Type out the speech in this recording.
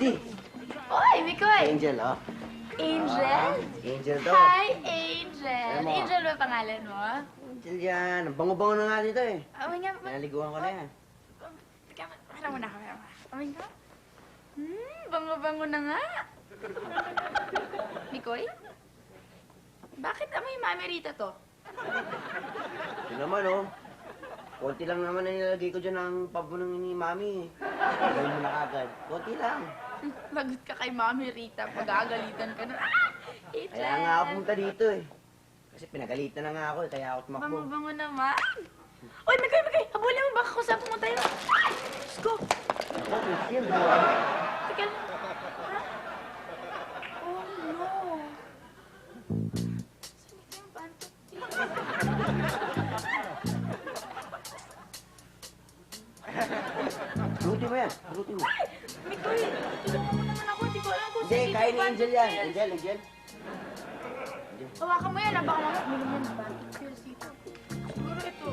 Di, Oy, Mikoy! Angel, oh. Angel? Angel daw. Hi, Angel. Ano mo? Angel ba pangalan mo? Angel yan. Ang bango-bango na nga dito eh. Oh my God. Naliguan ko na yan. Teka, kamera mo na. Oh my God. Bango-bango na nga. Mikoy? Bakit amoy mami Rita to? Ito naman, oh. Konti lang naman na nilagay ko dyan ng pabunog ni Mami. Gawin mo na kagad. Konti lang. Lagot ka kay mami Rita. Pag-aagalitan ka na. Ah! Angel! Kaya nga ako pumunta dito eh. Kasi pinagalitan na nga ako eh, kaya ako tumakbo. Bango-bango naman. Uy, Mikoy! Habulin mo. Baka kusapin mo tayo. Diyos ko. Ako, Christian, Teka lang. Ha? Oh, no. Saan ito yung pantot? Ruti mo yan. Ruti mo. Mikoy, tulungan mo naman ako. Hindi ko alam kung Hindi, saan kain ni yung Angel pantot yan. niya. Angel. Hawakan mo yan. Baka mamaya uminom yan ng pantot.